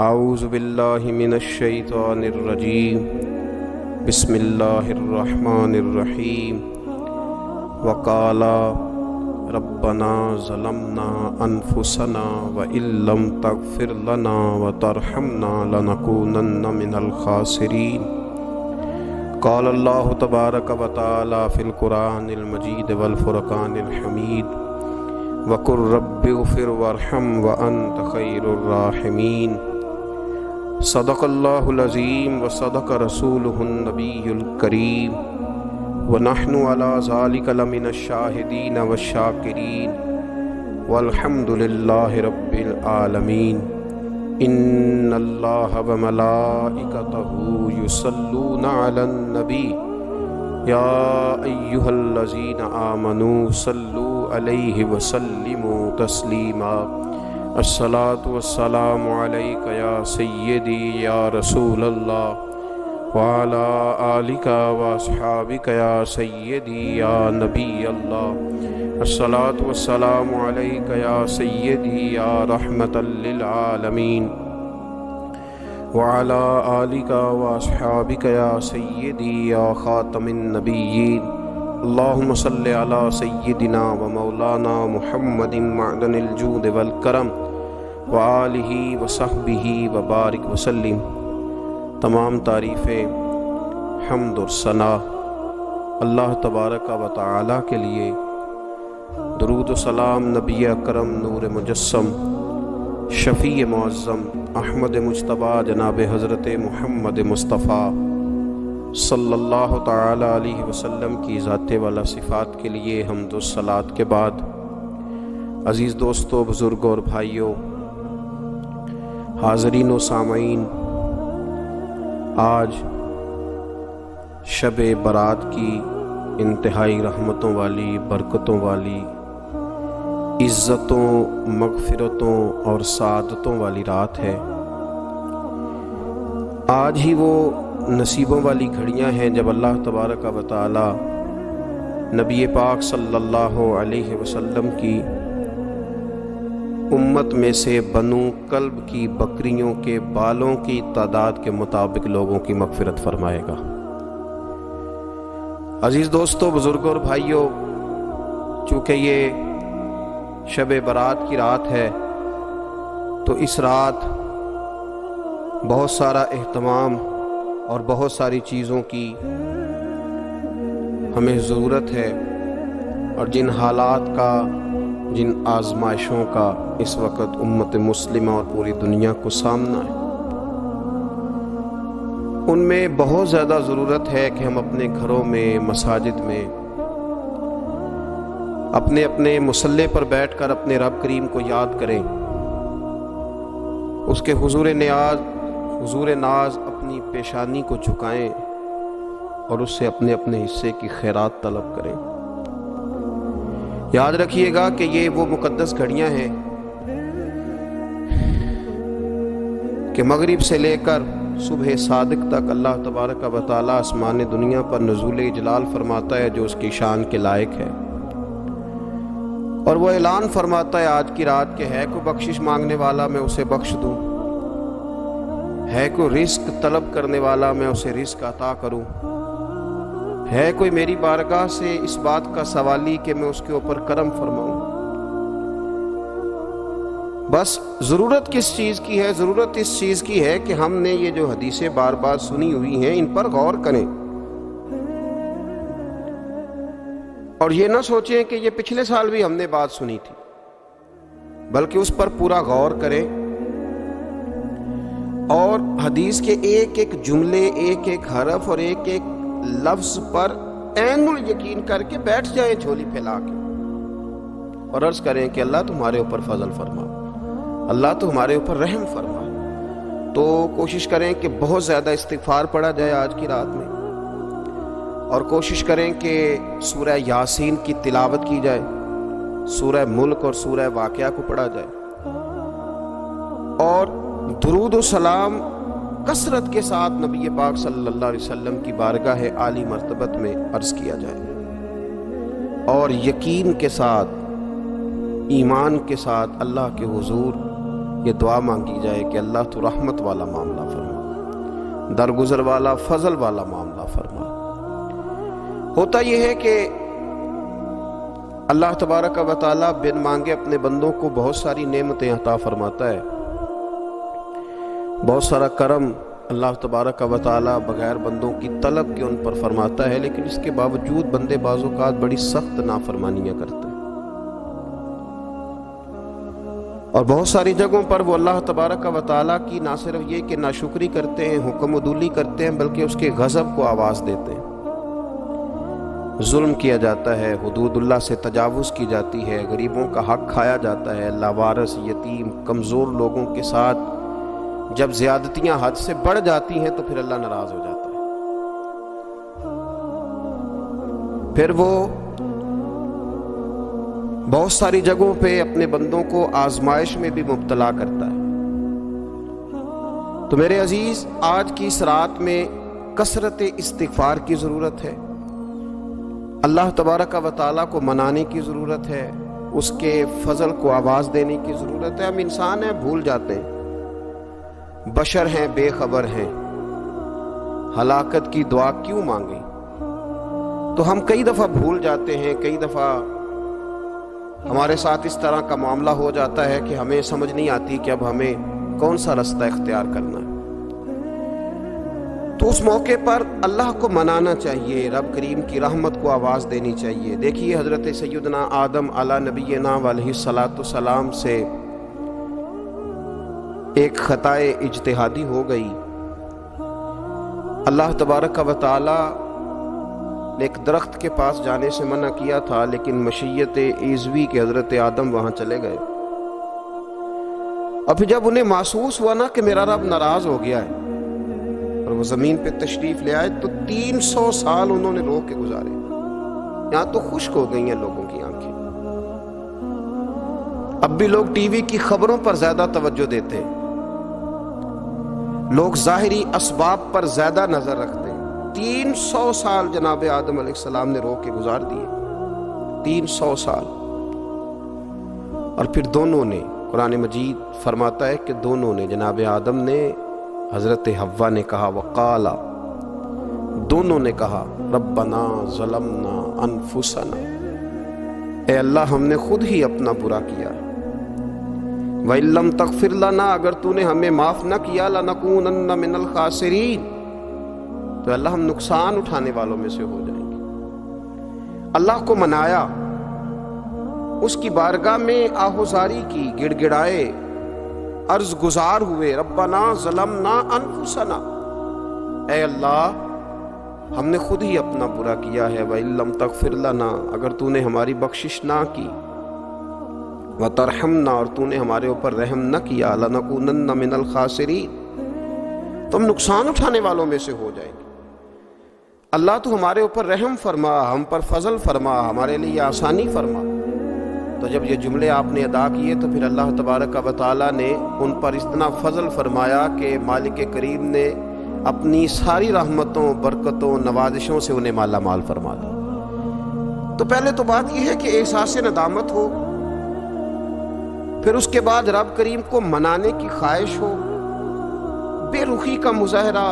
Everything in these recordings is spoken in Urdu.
اعوذ باللہ من الشیطان الرجیم بسم اللہ الرحمن الرحیم وقالا ربنا ظلمنا انفسنا وان لم تغفر لنا وترحمنا لنکونن من الخاسرین قال اللہ تبارک وتعالی فی القرآن المجید والفرقان الحمید وقل رب اغفر وارحم وانت خیر الراحمین صدق اللہ العظیم وصدق رسولہ النبی الکریم ونحن علی ذلک لمن الشاہدین والشاکرین والحمد للہ رب العالمین ان اللہ وملائکتہ یصلون علی النبی یا ایہا الذین آمنوا صلوا علیہ وسلموا تسلیما الصلاة والسلام علیک یا سیدی یا رسول اللہ وعلی آلک واصحابک یا سیدی یا نبی اللہ الصلاة والسلام علیک یا سیدی یا رحمتا للعالمین وعلی آلک واصحابک یا سیدی یا خاتم النبیین اللہم صلی علی سیدنا و مولانا محمد معدن الجود والکرم وآلہ وصحبہ وبارک وسلم۔ تمام تعریفیں حمد و ثنا اللہ تبارک و تعالی کے لیے، درود و سلام نبی اکرم نور مجسم شفیع معظم احمد مجتبیٰ جناب حضرت محمد مصطفیٰ صلی اللہ تعالی علیہ وسلم کی ذات والا صفات کے لیے حمد و صلات کے بعد، عزیز دوستو، بزرگوں اور بھائیوں، حاضرین و سامعین، آج شب برات کی انتہائی رحمتوں والی، برکتوں والی، عزتوں، مغفرتوں اور سعادتوں والی رات ہے۔ آج ہی وہ نصیبوں والی گھڑیاں ہیں جب اللہ تبارک و تعالی نبی پاک صلی اللہ علیہ وسلم کی امت میں سے بنو کلب کی بکریوں کے بالوں کی تعداد کے مطابق لوگوں کی مغفرت فرمائے گا۔ عزیز دوستو، بزرگوں اور بھائیوں، چونکہ یہ شب برات کی رات ہے تو اس رات بہت سارا اہتمام اور بہت ساری چیزوں کی ہمیں ضرورت ہے، اور جن حالات کا، جن آزمائشوں کا اس وقت امت مسلمہ اور پوری دنیا کو سامنا ہے، ان میں بہت زیادہ ضرورت ہے کہ ہم اپنے گھروں میں، مساجد میں، اپنے اپنے مصلی پر بیٹھ کر اپنے رب کریم کو یاد کریں، اس کے حضور ناز اپنی پیشانی کو جھکائیں اور اس سے اپنے اپنے حصے کی خیرات طلب کریں۔ یاد رکھیے گا کہ یہ وہ مقدس گھڑیاں ہیں کہ مغرب سے لے کر صبح صادق تک اللہ تبارک و تعالی آسمان دنیا پر نزول اجلال فرماتا ہے جو اس کی شان کے لائق ہے، اور وہ اعلان فرماتا ہے آج کی رات کہ ہے کوئی بخشش مانگنے والا میں اسے بخش دوں، ہے کوئی رزق طلب کرنے والا میں اسے رزق عطا کروں، ہے کوئی میری بارگاہ سے اس بات کا سوالی کہ میں اس کے اوپر کرم فرماؤں۔ بس ضرورت کس چیز کی ہے؟ ضرورت اس چیز کی ہے کہ ہم نے یہ جو حدیثیں بار بار سنی ہوئی ہیں ان پر غور کریں، اور یہ نہ سوچیں کہ یہ پچھلے سال بھی ہم نے بات سنی تھی، بلکہ اس پر پورا غور کریں اور حدیث کے ایک ایک جملے، ایک ایک حرف اور ایک ایک لفظ پر عین الیقین کر کے بیٹھ جائیں جھولی پھیلا کے، اور عرض کریں کہ اللہ تمہارے اوپر فضل فرما، اللہ تمہارے اوپر رحم فرما۔ تو کوشش کریں کہ بہت زیادہ استغفار پڑھا جائے آج کی رات میں، اور کوشش کریں کہ سورہ یاسین کی تلاوت کی جائے، سورہ ملک اور سورہ واقعہ کو پڑھا جائے، اور درود و سلام کثرت کے ساتھ نبی پاک صلی اللہ علیہ وسلم کی بارگاہ عالی مرتبت میں عرض کیا جائے، اور یقین کے ساتھ، ایمان کے ساتھ اللہ کے حضور یہ دعا مانگی جائے کہ اللہ تو رحمت والا معاملہ فرما، درگزر والا فضل والا معاملہ فرما۔ ہوتا یہ ہے کہ اللہ تبارک و تعالیٰ بن مانگے اپنے بندوں کو بہت ساری نعمتیں عطا فرماتا ہے، بہت سارا کرم اللہ تبارک و تعالیٰ بغیر بندوں کی طلب کے ان پر فرماتا ہے، لیکن اس کے باوجود بندے بعض اوقات بڑی سخت نافرمانیاں کرتے ہیں، اور بہت ساری جگہوں پر وہ اللہ تبارک و تعالیٰ کی نہ صرف یہ کہ ناشکری کرتے ہیں، حکم عدولی کرتے ہیں، بلکہ اس کے غضب کو آواز دیتے ہیں۔ ظلم کیا جاتا ہے، حدود اللہ سے تجاوز کی جاتی ہے، غریبوں کا حق کھایا جاتا ہے، لاوارث، یتیم، کمزور لوگوں کے ساتھ جب زیادتیاں حد سے بڑھ جاتی ہیں تو پھر اللہ ناراض ہو جاتا ہے، پھر وہ بہت ساری جگہوں پہ اپنے بندوں کو آزمائش میں بھی مبتلا کرتا ہے۔ تو میرے عزیز، آج کی اس رات میں کثرت استغفار کی ضرورت ہے، اللہ تبارک و تعالیٰ کو منانے کی ضرورت ہے، اس کے فضل کو آواز دینے کی ضرورت ہے۔ ہم انسان ہیں، بھول جاتے ہیں، بشر ہیں، بے خبر ہیں، ہلاکت کی دعا کیوں مانگیں؟ تو ہم کئی دفعہ بھول جاتے ہیں، کئی دفعہ ہمارے ساتھ اس طرح کا معاملہ ہو جاتا ہے کہ ہمیں سمجھ نہیں آتی کہ اب ہمیں کون سا رستہ اختیار کرنا ہے۔ تو اس موقع پر اللہ کو منانا چاہیے، رب کریم کی رحمت کو آواز دینی چاہیے۔ دیکھیے حضرت سیدنا آدم علی نبینا علیہ الصلاۃ والسلام سے ایک خطائے اجتہادی ہو گئی، اللہ تبارک و تعالی نے ایک درخت کے پاس جانے سے منع کیا تھا، لیکن مشیت ایزوی کے حضرت آدم وہاں چلے گئے، اور پھر جب انہیں محسوس ہوا نا کہ میرا رب ناراض ہو گیا ہے اور وہ زمین پہ تشریف لے آئے، تو 300 سال انہوں نے رو کے گزارے، یہاں تو خشک ہو گئی ہیں لوگوں کی آنکھیں۔ اب بھی لوگ ٹی وی کی خبروں پر زیادہ توجہ دیتے ہیں، لوگ ظاہری اسباب پر زیادہ نظر رکھتے ہیں۔ 300 سال جناب آدم علیہ السلام نے رو کے گزار دیے، 300 سال۔ اور پھر دونوں نے، قرآن مجید فرماتا ہے کہ دونوں نے، جناب آدم نے، حضرت حوا نے کہا، وقالا، دونوں نے کہا، ربنا ظلمنا انفسنا، اے اللہ ہم نے خود ہی اپنا برا کیا ہے، وَإِن لَّمْ تَغْفِرْ لَنَا، اگر تو نے ہمیں معاف نہ کیا، لَنَكُونَنَّ مِنَ الْخَاسِرِينَ، تو اللہ ہم نقصان اٹھانے والوں میں سے ہو جائیں گے۔ اللہ کو منایا، اس کی بارگاہ میں آہوزاری کی، گڑ گڑائے، عرض گزار ہوئے، ربنا ظلمنا انفسنا، اے اللہ ہم نے خود ہی اپنا برا کیا ہے، وَإِن لَّمْ تَغْفِرْ لَنَا، اگر تو نے ہماری بخشش نہ کی، وَتَرْحَمْنَا، اور تو نے ہمارے اوپر رحم نہ کیا، لَنَكُونَنَّ مِنَ الْخَاسِرِينَ، تو ہم نقصان اٹھانے والوں میں سے ہو جائیں گے۔ اللہ تو ہمارے اوپر رحم فرما، ہم پر فضل فرما، ہمارے لیے آسانی فرما۔ تو جب یہ جملے آپ نے ادا کیے تو پھر اللہ تبارک و تعالیٰ نے ان پر اتنا فضل فرمایا کہ مالک کریم نے اپنی ساری رحمتوں، برکتوں، نوازشوں سے انہیں مالا مال فرما دیا۔ تو پہلے تو بات یہ ہے کہ احساس ندامت ہو، پھر اس کے بعد رب کریم کو منانے کی خواہش ہو، بے رخی کا مظاہرہ،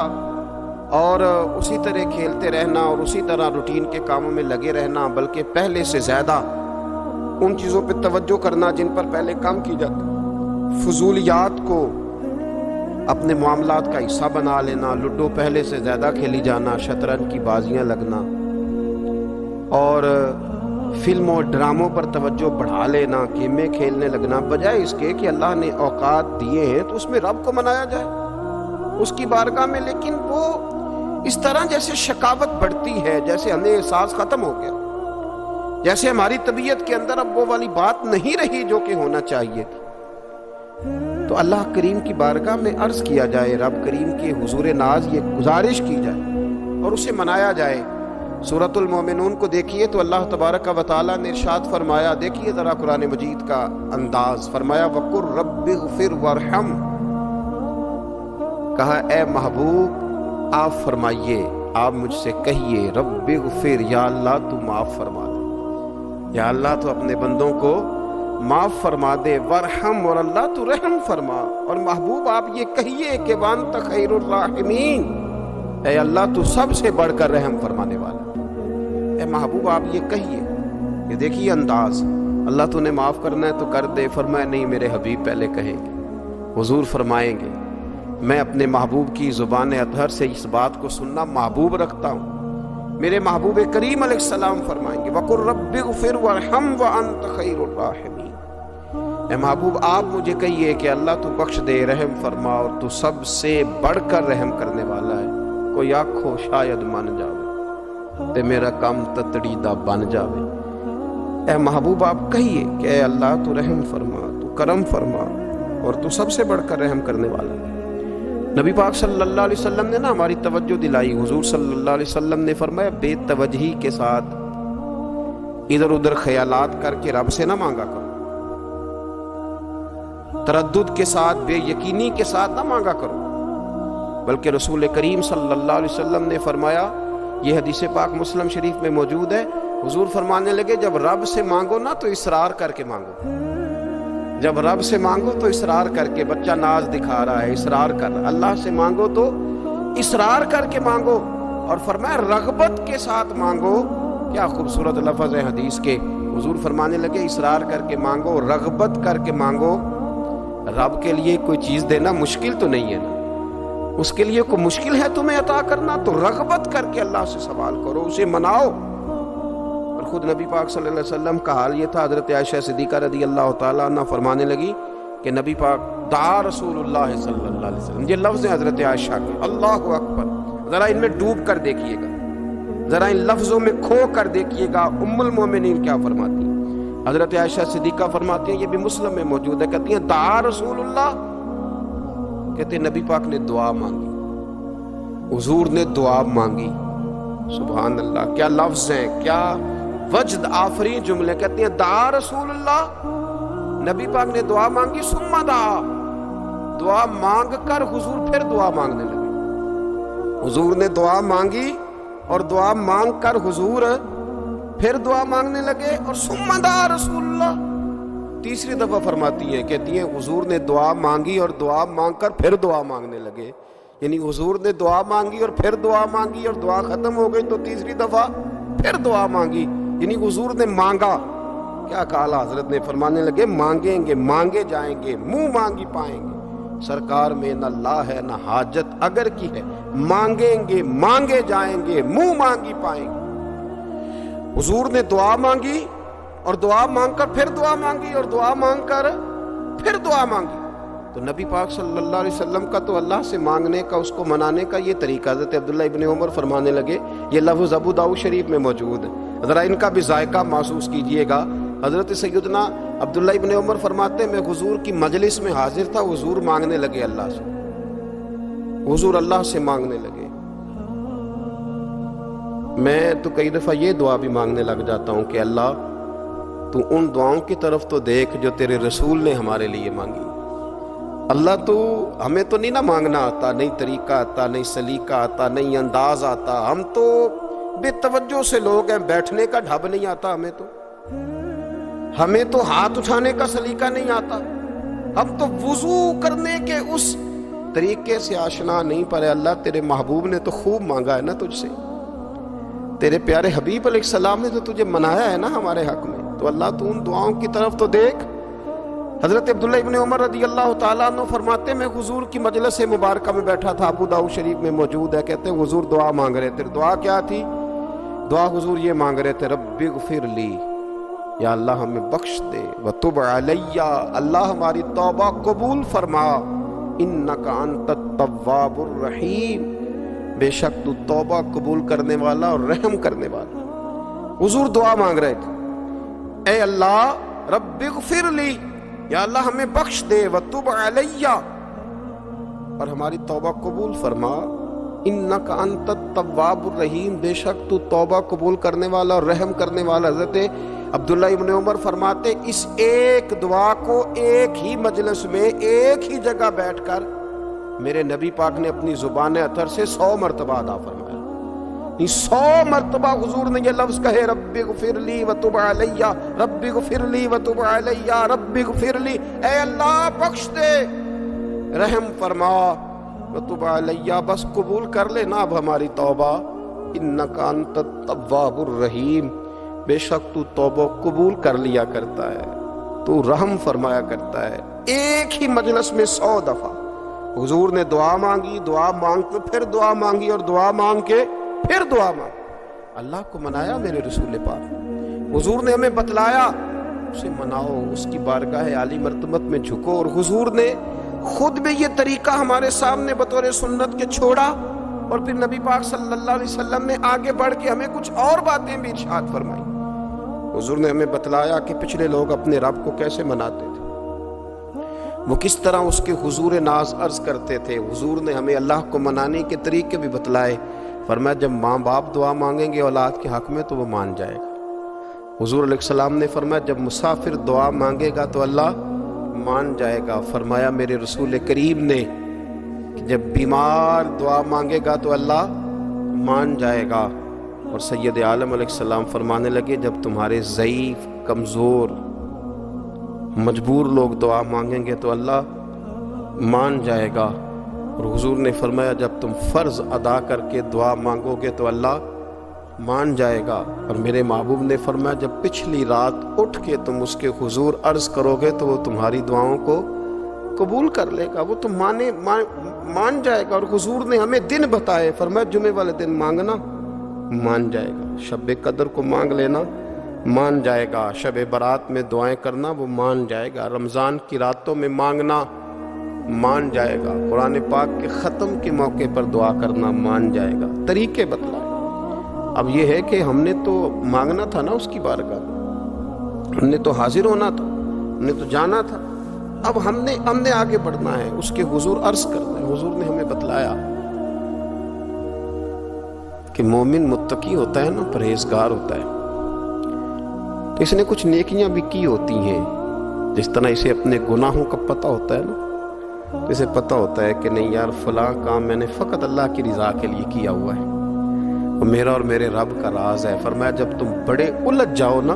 اور اسی طرح کھیلتے رہنا اور اسی طرح روٹین کے کاموں میں لگے رہنا، بلکہ پہلے سے زیادہ ان چیزوں پہ توجہ کرنا جن پر پہلے کام کی جاتی، فضولیات کو اپنے معاملات کا حصہ بنا لینا، لوڈو پہلے سے زیادہ کھیلی جانا، شطرنج کی بازیاں لگنا، اور فلموں ڈراموں پر توجہ بڑھا لینا، گیمیں کھیلنے لگنا، بجائے اس کے کہ اللہ نے اوقات دیے ہیں تو اس میں رب کو منایا جائے اس کی بارگاہ میں۔ لیکن وہ اس طرح جیسے شکاوت بڑھتی ہے، جیسے ہمیں احساس ختم ہو گیا، جیسے ہماری طبیعت کے اندر اب وہ والی بات نہیں رہی جو کہ ہونا چاہیے تھی۔ تو اللہ کریم کی بارگاہ میں عرض کیا جائے، رب کریم کے حضور ناز یہ گزارش کی جائے اور اسے منایا جائے۔ سورۃ المومنون کو دیکھیے تو اللہ تبارک و تعالیٰ نے ارشاد فرمایا، دیکھیے ذرا قرآن مجید کا انداز، فرمایا وَقُلْ رَبِّ اغْفِرْ وَارْحَمْ، کہا اے محبوب آپ فرمائیے، آپ مجھ سے کہیے، رب اغفر، یا اللہ تو معاف فرما دے، یا اللہ تو اپنے بندوں کو معاف فرما دے، ورحم، اور اللہ تو رحم فرما۔ اور محبوب آپ یہ کہیے کہ وانت خیر الراحمین، اے اللہ تو سب سے بڑھ کر رحم فرمانے والا۔ اے محبوب آپ یہ کہیے، یہ دیکھیے انداز، اللہ تو نے معاف کرنا ہے تو کر دے، فرمایا نہیں میرے حبیب پہلے کہیں گے۔ حضور فرمائیں گے میں اپنے محبوب کی زبان اطہر سے اس بات کو سننا محبوب رکھتا ہوں۔ میرے محبوب کریم علیہ السلام فرمائیں گے وَقُلْ رَبِّ اغْفِرْ وَارْحَمْ وَأَنْتَ خَيْرُ الرَّاحِمِينَ۔ اے محبوب آپ مجھے کہیے کہ اللہ تو بخش دے، رحم فرما، اور تو سب سے بڑھ کر رحم کرنے والا ہے۔ کوئی آنکھو شاید من جاوے تے میرا کام تتڑی دا بن جاوے۔ اے محبوب آپ کہیے کہ اے اللہ تو رحم فرما، تو کرم فرما، اور تو سب سے بڑھ کر رحم کرنے والا ہے۔ نبی پاک صلی اللہ علیہ وسلم نے ہماری توجہ دلائی۔ حضور صلی اللہ علیہ وسلم نے فرمایا بے توجہی کے ساتھ ادھر ادھر خیالات کر کے رب سے نہ مانگا کرو، تردد کے ساتھ، بے یقینی کے ساتھ نہ مانگا کرو، بلکہ رسول کریم صلی اللہ علیہ وسلم نے فرمایا، یہ حدیث پاک مسلم شریف میں موجود ہے، حضور فرمانے لگے جب رب سے مانگو نا تو اصرار کر کے مانگو۔ جب رب سے مانگو تو اصرار کر کے، بچہ ناز دکھا رہا ہے اصرار کر، اللہ سے مانگو تو اصرار کر کے مانگو، اور فرمایا رغبت کے ساتھ مانگو۔ کیا خوبصورت لفظ ہے حدیث کے، حضور فرمانے لگے اصرار کر کے مانگو، رغبت کر کے مانگو۔ رب کے لیے کوئی چیز دینا مشکل تو نہیں ہے نا، اس کے لیے کوئی مشکل ہے تمہیں عطا کرنا، تو رغبت کر کے اللہ سے سوال کرو، اسے مناؤ۔ اور خود نبی پاک صلی اللہ علیہ وسلم کا حال یہ تھا، حضرت عائشہ صدیقہ رضی اللہ تعالیٰ عنہ فرمانے لگی کہ نبی پاک دعا رسول اللہ صلی اللہ علیہ وسلم، یہ لفظ ہیں حضرت عائشہ کے، اللہ اکبر، ذرا ان میں ڈوب کر دیکھیے گا، ذرا ان لفظوں میں کھو کر دیکھیے گا ام المومنین کیا فرماتی ہیں۔ حضرت عائشہ صدیقہ فرماتی ہیں، یہ بھی مسلم میں موجود ہے، کہتی ہیں دعا رسول اللہ، کہتے ہیں نبی پاک نے دعا مانگی، حضور نے دعا مانگی۔ سبحان اللہ، کیا لفظ ہیں، کیا وجد آفرین جملے، کہتی ہیں دعا رسول اللہ، نبی پاک نے دعا مانگی، ثم دعا، دعا مانگ کر حضور پھر دعا مانگنے لگے۔ حضور نے دعا مانگی اور دعا مانگ کر حضور پھر دعا مانگنے لگے، اور ثم دعا رسول اللہ، تیسری دفعہ فرماتی ہیں، کہتی ہیں حضور نے دعا مانگی اور دعا مانگ کر پھر دعا مانگنے لگے، یعنی حضور نے دعا مانگی اور پھر دعا مانگی، اور دعا ختم ہو گئی تو تیسری دفعہ پھر دعا مانگی، یعنی حضور نے مانگا۔ کیا کہا حضرت نے، فرمانے لگے مانگیں گے مانگے جائیں گے، منہ مانگی پائیں گے، سرکار میں نہ لا ہے نہ حاجت اگر کی ہے، مانگیں گے مانگے جائیں گے، منہ مانگی پائیں گے۔ حضور نے دعا مانگی اور دعا مانگ کر پھر دعا مانگی، اور دعا مانگ کر پھر دعا مانگی۔ تو نبی پاک صلی اللہ علیہ وسلم کا تو اللہ سے مانگنے کا، اس کو منانے کا یہ طریقہ، حضرت عبداللہ ابن عمر فرمانے لگے، یہ لفظ ابو داؤد شریف میں موجود ہے، ذرا ان کا بھی ذائقہ محسوس کیجئے گا۔ حضرت سیدنا عبداللہ ابن عمر فرماتے ہیں میں حضور کی مجلس میں حاضر تھا، حضور مانگنے لگے اللہ سے، حضور اللہ سے مانگنے لگے۔ میں تو کئی دفعہ یہ دعا بھی مانگنے لگ جاتا ہوں کہ اللہ تو ان دعاؤں کی طرف تو دیکھ جو تیرے رسول نے ہمارے لیے مانگی۔ اللہ تو ہمیں تو نہیں نہ مانگنا آتا، نہیں طریقہ آتا، نہیں سلیقہ آتا، نہیں انداز آتا، ہم تو بے توجہ سے لوگ ہیں، بیٹھنے کا ڈھب نہیں آتا ہمیں تو ہاتھ اٹھانے کا سلیقہ نہیں آتا، ہم تو وضو کرنے کے اس طریقے سے آشنا نہیں، پر اللہ تیرے محبوب نے تو خوب مانگا ہے نا تجھ سے، تیرے پیارے حبیب علیہ السلام نے تو تجھے منایا ہے نا ہمارے حق میں، تو اللہ تو ان دعاؤں کی طرف تو دیکھ۔ حضرت عبداللہ ابن عمر رضی اللہ تعالیٰ عنہ فرماتے میں حضور کی مجلس مبارکہ میں بیٹھا تھا، ابو داؤد شریف میں موجود ہے، کہتے ہیں حضور دعا مانگ رہے تھے۔ دعا کیا تھی؟ دعا حضور یہ مانگ رہے تھے، رب اغفر لی، یا اللہ ہمیں بخش دے، وتب علیہ، اللہ ہماری توبہ قبول فرما، انک انت التواب الرحیم، بے شک تو توبہ قبول کرنے والا اور رحم کرنے والا۔ حضور دعا مانگ رہے تھے، اے اللہ رب اغفر لی، یا اللہ ہمیں بخش دے، وتب علیہ، اور ہماری توبہ قبول فرما، انک انت التواب الرحیم، بے شک تو توبہ قبول کرنے والا اور رحم کرنے والا۔ حضرت عبداللہ ابن عمر فرماتے اس ایک دعا کو ایک ہی مجلس میں ایک ہی جگہ بیٹھ کر میرے نبی پاک نے اپنی زبان اطہر سے 100 مرتبہ ادا فرمایا۔ 100 مرتبہ حضور نے یہ لفظ کہے، رب اغفر لی وتب علیہ، رب اغفر لی وتب علیہ، رب اغفر لی، اے اللہ بخش دے، رحم فرما، وتب علیہ، بس قبول کر لے نا اب ہماری توبہ، انک انت التواب الرحیم، بے شک تو توبہ قبول کر لیا کرتا ہے، تو رحم فرمایا کرتا ہے۔ ایک ہی مجلس میں 100 دفعہ حضور نے دعا مانگی، دعا مانگ کے پھر دعا مانگی، اور دعا مانگ کے پھر دعا مانگ، اللہ کو منایا میرے رسول پاک، حضور نے ہمیں بتلایا، اسے مناؤ، اس کی بارگاہ عالی مرتبت میں جھکو، اور حضور نے خود بھی یہ طریقہ ہمارے سامنے بطور سنت کے چھوڑا، اور پھر نبی پاک صلی اللہ علیہ وسلم نے آگے بڑھ کے ہمیں کچھ اور باتیں بھی ارشاد فرمائی۔ حضور نے ہمیں بتلایا کہ پچھلے لوگ اپنے رب کو کیسے مناتے تھے، وہ کس طرح اس کے حضور ناز عرض کرتے تھے۔ حضور نے ہمیں اللہ کو منانے کے طریقے بھی بتلائے، فرمایا جب ماں باپ دعا مانگیں گے اولاد کے حق میں تو وہ مان جائے گا۔ حضور علیہ السلام نے فرمایا جب مسافر دعا مانگے گا تو اللہ مان جائے گا۔ فرمایا میرے رسول کریم نے کہ جب بیمار دعا مانگے گا تو اللہ مان جائے گا۔ اور سید عالم علیہ السلام فرمانے لگے جب تمہارے ضعیف، کمزور، مجبور لوگ دعا مانگیں گے تو اللہ مان جائے گا۔ اور حضور نے فرمایا جب تم فرض ادا کر کے دعا مانگو گے تو اللہ مان جائے گا۔ اور میرے محبوب نے فرمایا جب پچھلی رات اٹھ کے تم اس کے حضور عرض کرو گے تو وہ تمہاری دعاؤں کو قبول کر لے گا، وہ تم مان جائے گا۔ اور حضور نے ہمیں دن بتائے، فرمایا جمعے والے دن مانگنا مان جائے گا، شب قدر کو مانگ لینا مان جائے گا، شب برات میں دعائیں کرنا وہ مان جائے گا، رمضان کی راتوں میں مانگنا مان جائے گا، قرآن پاک کے ختم کے موقع پر دعا کرنا مان جائے گا۔ طریقے بتلائے۔ اب یہ ہے کہ ہم نے تو مانگنا تھا نا اس کی بارگاہ، ہم نے تو حاضر ہونا تھا، ہم نے تو جانا تھا، اب ہم نے آگے بڑھنا ہے، اس کے حضور عرض کرنا ہے۔ حضور نے ہمیں بتلایا کہ مومن متقی ہوتا ہے نا، پرہیزگار ہوتا ہے، تو اس نے کچھ نیکیاں بھی کی ہوتی ہیں، جس طرح اسے اپنے گناہوں کا پتہ ہوتا ہے نا، تو اسے پتہ ہوتا ہے کہ نہیں یار فلاں کام میں نے فقط اللہ کی رضا کے لیے کیا ہوا ہے، وہ میرا اور میرے رب کا راز ہے۔ فرمایا جب تم بڑے الجھ جاؤ نا،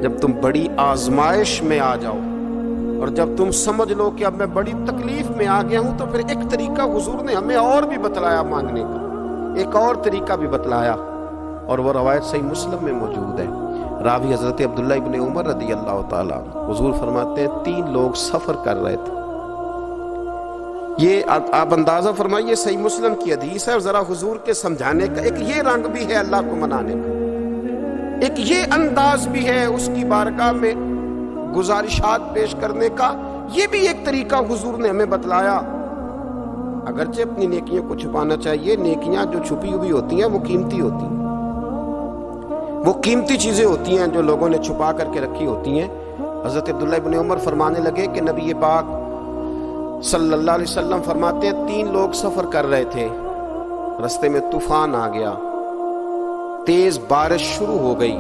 جب تم بڑی آزمائش میں آ جاؤ، اور جب تم سمجھ لو کہ اب میں بڑی تکلیف میں آ گیا ہوں، تو پھر ایک طریقہ حضور نے ہمیں اور بھی بتلایا مانگنے کا، ایک اور طریقہ بھی بتلایا، اور وہ روایت صحیح مسلم میں موجود ہے۔ راوی حضرت عبداللہ ابن عمر رضی اللہ تعالیٰ، حضور فرماتے ہیں 3 لوگ سفر کر رہے تھے، یہ آپ اندازہ فرمائیے صحیح مسلم کی حدیث ہے، اور ذرا حضور کے سمجھانے کا ایک یہ رنگ بھی ہے اللہ کو منانے کا، ایک یہ انداز بھی ہے اس کی بارگاہ میں گزارشات پیش کرنے کا، یہ بھی ایک طریقہ حضور نے ہمیں بتلایا۔ اگرچہ اپنی نیکیوں کو چھپانا چاہیے، نیکیاں جو چھپی ہوئی ہوتی ہیں وہ قیمتی ہوتی ہیں، وہ قیمتی چیزیں ہوتی ہیں جو لوگوں نے چھپا کر کے رکھی ہوتی ہیں۔ حضرت عبداللہ ابن عمر فرمانے لگے کہ نبی پاک صلی اللہ علیہ وسلم فرماتے ہیں 3 لوگ سفر کر رہے تھے، رستے میں طوفان آ گیا، تیز بارش شروع ہو گئی،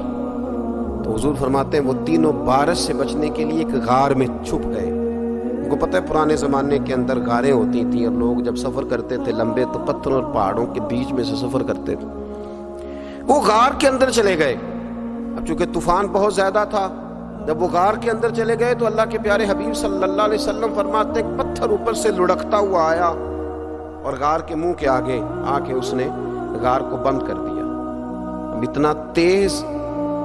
تو حضور فرماتے ہیں وہ تینوں بارش سے بچنے کے لیے ایک غار میں چھپ گئے۔ ان کو پتہ ہے پرانے زمانے کے اندر غاریں ہوتی تھیں، اور لوگ جب سفر کرتے تھے لمبے تو پتھروں اور پہاڑوں کے بیچ میں سے سفر کرتے تھے، وہ غار کے اندر چلے گئے۔ اب چونکہ طوفان بہت زیادہ تھا، جب وہ غار کے اندر چلے گئے تو اللہ کے پیارے حبیب صلی اللہ علیہ وسلم فرماتے ہیں پتھر اوپر سے لڑکتا ہوا آیا اور غار کے منہ کے آگے آ کے اس نے غار کو بند کر دیا۔ اب اتنا تیز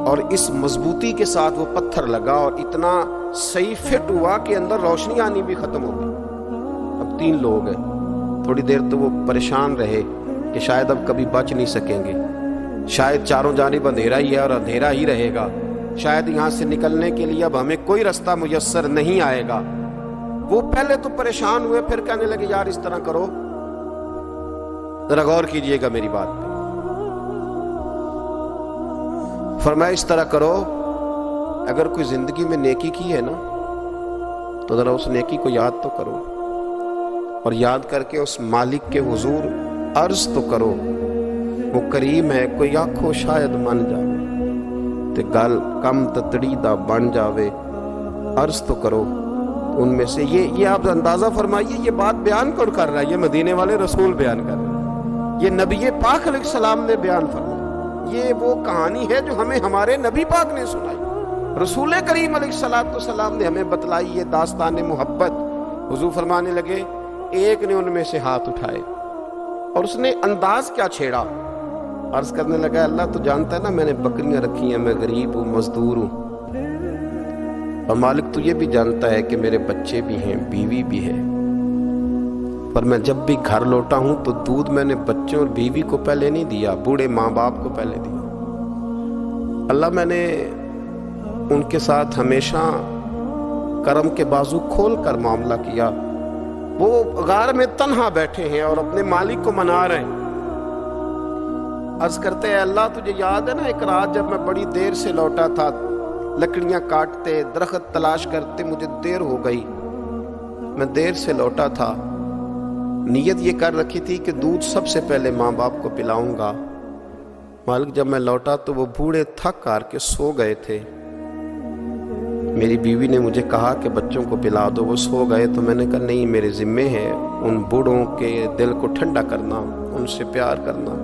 اور اس مضبوطی کے ساتھ وہ پتھر لگا، اور اتنا صحیح فٹ ہوا کہ اندر روشنی آنی بھی ختم ہو گئی۔ اب 3 لوگ ہیں، تھوڑی دیر تو وہ پریشان رہے کہ شاید اب کبھی بچ نہیں سکیں گے، شاید چاروں جانب اندھیرا ہی ہے اور اندھیرا ہی رہے گا، شاید یہاں سے نکلنے کے لیے اب ہمیں کوئی رستہ میسر نہیں آئے گا۔ وہ پہلے تو پریشان ہوئے، پھر کہنے لگے یار اس طرح کرو، ذرا غور کیجئے گا میری بات پہ۔ فرمایا اس طرح کرو، اگر کوئی زندگی میں نیکی کی ہے نا تو ذرا اس نیکی کو یاد تو کرو، اور یاد کر کے اس مالک کے حضور عرض تو کرو، وہ کریم ہے، کوئی آنکھوں شاید من جاوے تے گل کم تتڑی دا بن جاوے، عرض تو کرو۔ ان میں سے یہ آپ اندازہ فرمائیے یہ بات بیان کون کر رہا ہے؟ یہ مدینے والے رسول بیان کر رہے ہیں۔ یہ نبی پاک علیہ السلام نے بیان فرمایا، یہ وہ کہانی ہے جو ہمیں ہمارے نبی پاک نے سنائی، رسول کریم علیہ السلام نے ہمیں بتلائی، یہ داستان محبت۔ حضور فرمانے لگے ایک نے ان میں سے ہاتھ اٹھائے اور اس نے انداز کیا چھیڑا، عرض کرنے لگا اللہ تو جانتا ہے نا میں نے بکریاں رکھی ہیں، میں غریب ہوں، مزدور ہوں، اور مالک تو یہ بھی جانتا ہے کہ میرے بچے بھی ہیں، بیوی بھی ہے، پر میں جب بھی گھر لوٹا ہوں تو دودھ میں نے بچوں اور بیوی کو پہلے نہیں دیا، بوڑھے ماں باپ کو پہلے دیا۔ اللہ میں نے ان کے ساتھ ہمیشہ کرم کے بازو کھول کر معاملہ کیا، وہ غار میں تنہا بیٹھے ہیں اور اپنے مالک کو منا رہے ہیں۔ عرض کرتے ہیں اللہ تجھے یاد ہے نا ایک رات جب میں بڑی دیر سے لوٹا تھا، لکڑیاں کاٹتے، درخت تلاش کرتے، مجھے دیر ہو گئی، میں دیر سے لوٹا تھا، نیت یہ کر رکھی تھی کہ دودھ سب سے پہلے ماں باپ کو پلاؤں گا، مالک جب میں لوٹا تو وہ بوڑھے تھک کر کے سو گئے تھے، میری بیوی نے مجھے کہا کہ بچوں کو پلا دو، وہ سو گئے، تو میں نے کہا نہیں میرے ذمے ہے ان بوڑھوں کے دل کو ٹھنڈا کرنا، ان سے پیار کرنا۔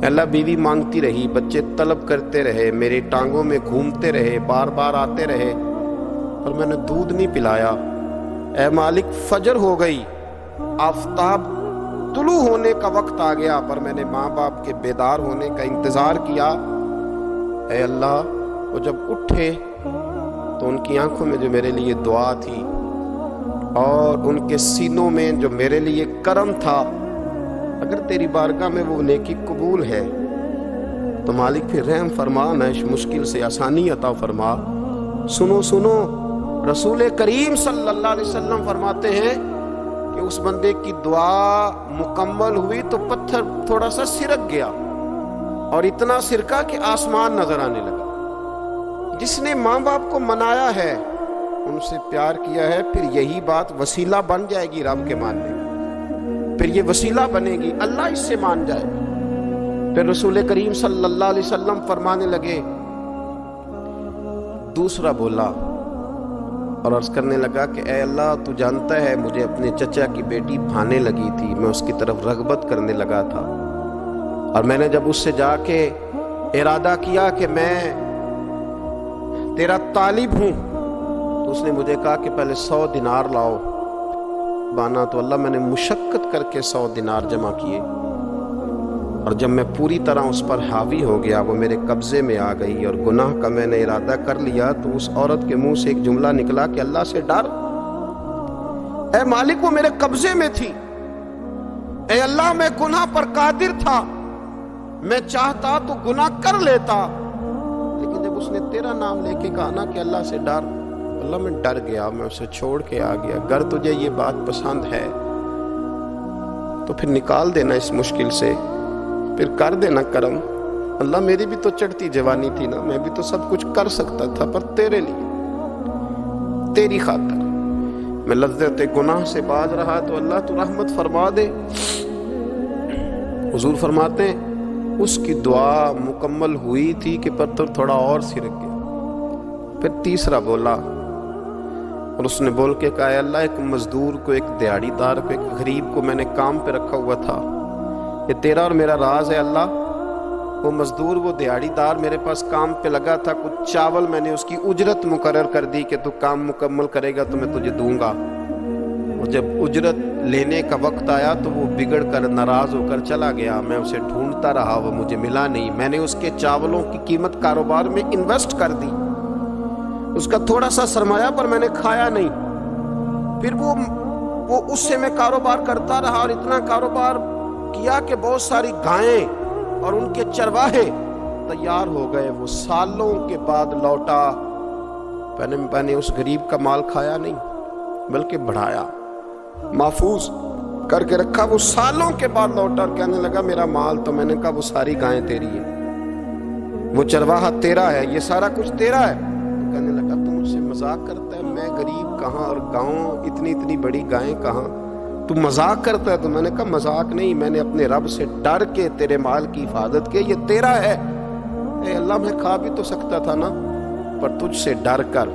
اللہ بیوی مانگتی رہی، بچے طلب کرتے رہے، میری ٹانگوں میں گھومتے رہے، بار بار آتے رہے، اور میں نے دودھ نہیں پلایا۔ اے مالک فجر ہو گئی، آفتاب طلوع ہونے کا وقت آ گیا، پر میں نے ماں باپ کے بیدار ہونے کا انتظار کیا۔ اے اللہ وہ جب اٹھے تو ان کی آنکھوں میں جو میرے لیے دعا تھی اور ان کے سینوں میں جو میرے لیے کرم تھا، اگر تیری بارگاہ میں وہ نیکی قبول ہے تو مالک پھر رحم فرما، نہ اس مشکل سے آسانی عطا فرما۔ سنو سنو، رسول کریم صلی اللہ علیہ وسلم فرماتے ہیں کہ اس بندے کی دعا مکمل ہوئی تو پتھر تھوڑا سا سرک گیا، اور اتنا سرکا کہ آسمان نظر آنے لگا۔ جس نے ماں باپ کو منایا ہے، ان سے پیار کیا ہے، پھر یہی بات وسیلہ بن جائے گی رب کے ماننے کی، پھر یہ وسیلہ بنے گی، اللہ اس سے مان جائے گا۔ پھر رسول کریم صلی اللہ علیہ وسلم فرمانے لگے، دوسرا بولا اور عرض کرنے لگا کہ اے اللہ تو جانتا ہے مجھے اپنے چچا کی بیٹی بھانے لگی تھی، میں اس کی طرف رغبت کرنے لگا تھا، اور میں نے جب اس سے جا کے ارادہ کیا کہ میں تیرا طالب ہوں، تو اس نے مجھے کہا کہ پہلے 100 دینار لاؤ بانا، تو اللہ میں نے مشقت کر کے 100 دینار جمع کیے، اور جب میں پوری طرح اس پر حاوی ہو گیا، وہ میرے قبضے میں آ گئی اور گناہ کا میں نے ارادہ کر لیا، تو اس عورت کے منہ سے ایک جملہ نکلا کہ اللہ سے ڈر، اے مالک وہ میرے قبضے میں تھی، اے اللہ میں گناہ پر قادر تھا، میں چاہتا تو گناہ کر لیتا، لیکن جب اس نے تیرا نام لے کے کہا نا کہ اللہ سے ڈر، اللہ میں ڈر گیا، میں اسے چھوڑ کے آ گیا۔ اگر تجھے یہ بات پسند ہے تو پھر نکال دینا اس مشکل سے، پھر کر دینا کرم۔ اللہ میری بھی تو چڑھتی جوانی تھی نا، میں بھی تو سب کچھ کر سکتا تھا، پر تیرے لیے، تیری خاطر میں لذت گناہ سے باز رہا، تو اللہ تو رحمت فرما دے۔ حضور فرماتے ہیں اس کی دعا مکمل ہوئی تھی کہ پتھر تھوڑا اور سرک گیا۔ پھر تیسرا بولا اور اس نے بول کے کہا، اے اللہ ایک مزدور کو، ایک دیہڑی دار کو، ایک غریب کو میں نے کام پہ رکھا ہوا تھا، یہ تیرا اور میرا راز ہے اللہ۔ وہ مزدور، وہ دیہڑی دار میرے پاس کام پہ لگا تھا، کچھ چاول میں نے اس کی اجرت مقرر کر دی کہ تو کام مکمل کرے گا تو میں تجھے دوں گا، اور جب اجرت لینے کا وقت آیا تو وہ بگڑ کر ناراض ہو کر چلا گیا، میں اسے ڈھونڈتا رہا، وہ مجھے ملا نہیں، میں نے اس کے چاولوں کی قیمت کاروبار میں انویسٹ کر دی، اس کا تھوڑا سا سرمایہ پر میں نے کھایا نہیں، پھر وہ اس سے میں کاروبار کرتا رہا، اور اتنا کاروبار کیا کہ بہت ساری گائیں اور ان کے چرواہے تیار ہو گئے، وہ سالوں کے بعد لوٹا، میں نے اس غریب کا مال کھایا نہیں بلکہ بڑھایا، محفوظ کر کے رکھا، وہ سالوں کے بعد لوٹا اور کہنے لگا میرا مال، تو میں نے کہا وہ ساری گائیں تیری ہیں، وہ چرواہا تیرا ہے، یہ سارا کچھ تیرا ہے۔ تو کہنے لگا تو مجھ سے مذاق کرتا ہے، میں غریب کہاں اور گاؤں اتنی بڑی گائیں کہاں، تو مذاق کرتا ہے؟ تو میں نے کہا مذاق نہیں، میں نے اپنے رب سے ڈر کے تیرے مال کی حفاظت کی، یہ تیرا ہے۔ اے اللہ میں کھا بھی تو سکتا تھا نا، پر تجھ سے ڈر کر